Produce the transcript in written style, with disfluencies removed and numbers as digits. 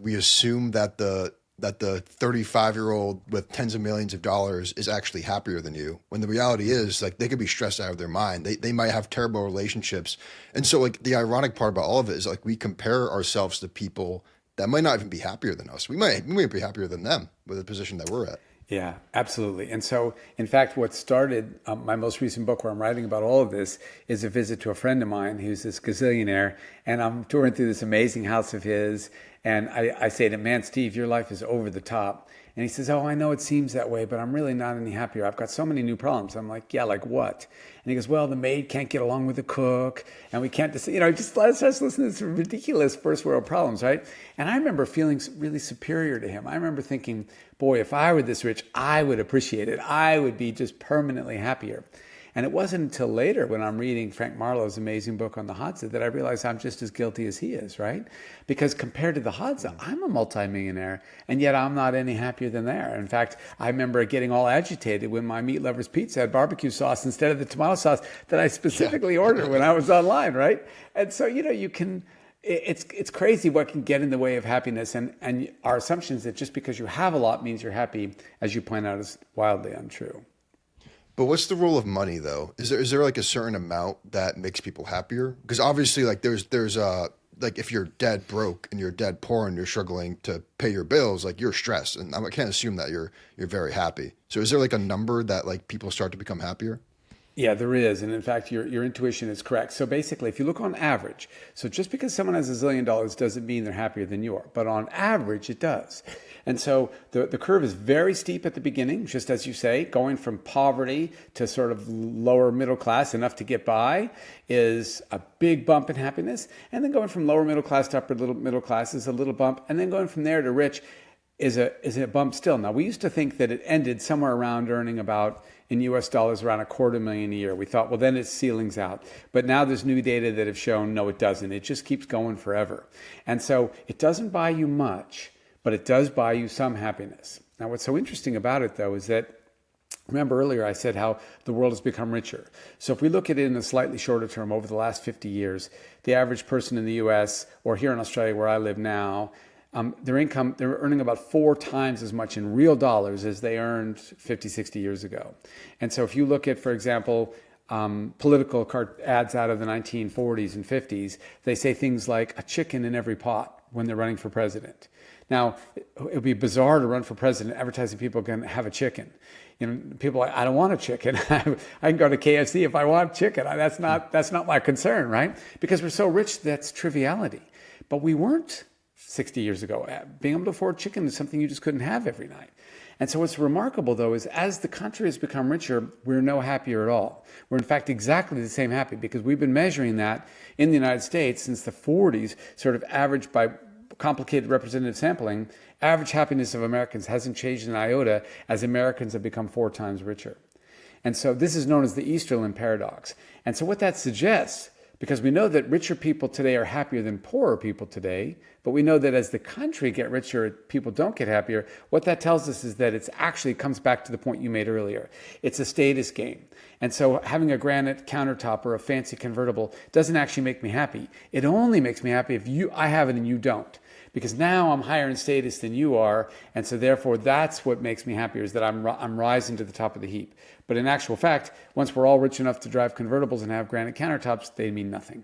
We assume that the 35-year-old with tens of millions of dollars is actually happier than you, when the reality is like they could be stressed out of their mind. They might have terrible relationships. And so like the ironic part about all of it is like we compare ourselves to people that might not even be happier than us. We might be happier than them with the position that we're at. Yeah, absolutely. And so, in fact, what started my most recent book, where I'm writing about all of this, is a visit to a friend of mine who's this gazillionaire. And I'm touring through this amazing house of his. And I say to him, man, Steve, your life is over the top. And he says, oh, I know it seems that way, but I'm really not any happier. I've got so many new problems. I'm like, yeah, like what? And he goes, well, the maid can't get along with the cook, and we can't just, just starts listening to this ridiculous first world problems, right? And I remember feeling really superior to him. I remember thinking, boy, if I were this rich, I would appreciate it. I would be just permanently happier. And it wasn't until later, when I'm reading Frank Marlowe's amazing book on the Hadza, that I realized I'm just as guilty as he is, right? Because compared to the Hadza, I'm a multimillionaire, and yet I'm not any happier than they are. In fact, I remember getting all agitated when my meat lover's pizza had barbecue sauce instead of the tomato sauce that I specifically ordered when I was online, right? And so, you can... It's crazy what can get in the way of happiness, and our assumptions that just because you have a lot means you're happy, as you point out, is wildly untrue. But what's the role of money though? Is there like a certain amount that makes people happier? Because obviously like there's like if you're dead broke and you're dead poor and you're struggling to pay your bills, like you're stressed, and I can't assume that you're very happy. So is there like a number that like people start to become happier? Yeah, there is. And in fact, your intuition is correct. So basically, if you look on average, so just because someone has $1 zillion doesn't mean they're happier than you are, but on average, it does. And so the curve is very steep at the beginning, just as you say, going from poverty to sort of lower middle class, enough to get by, is a big bump in happiness. And then going from lower middle class to upper middle class is a little bump. And then going from there to rich is a bump still. Now, we used to think that it ended somewhere around earning about, in US dollars, around $250,000 a year. We thought, well, then its ceiling's out. But now there's new data that have shown, no, it doesn't. It just keeps going forever. And so it doesn't buy you much, but it does buy you some happiness. Now, what's so interesting about it, though, is that, remember earlier I said how the world has become richer. So if we look at it in a slightly shorter term, over the last 50 years, the average person in the US, or here in Australia where I live now, their income, they're earning about 4 times as much in real dollars as they earned 50, 60 years ago. And so if you look at, for example, political ads out of the 1940s and 50s, they say things like a chicken in every pot when they're running for president. Now, it would be bizarre to run for president advertising people can have a chicken. People are like, I don't want a chicken. I can go to KFC if I want chicken. That's not my concern, right? Because we're so rich, that's triviality. But we weren't 60 years ago. Being able to afford chicken is something you just couldn't have every night. And so what's remarkable, though, is as the country has become richer, we're no happier at all. We're, in fact, exactly the same happy, because we've been measuring that in the United States since the 40s, sort of averaged by complicated representative sampling. Average happiness of Americans hasn't changed an iota as Americans have become 4 times richer. And so this is known as the Easterlin paradox. And so what that suggests, because we know that richer people today are happier than poorer people today, but we know that as the country get richer, people don't get happier. What that tells us is that it actually comes back to the point you made earlier. It's a status game. And so having a granite countertop or a fancy convertible doesn't actually make me happy. It only makes me happy if I have it and you don't. Because now I'm higher in status than you are, and so therefore that's what makes me happier, is that I'm rising to the top of the heap. But in actual fact, once we're all rich enough to drive convertibles and have granite countertops, they mean nothing.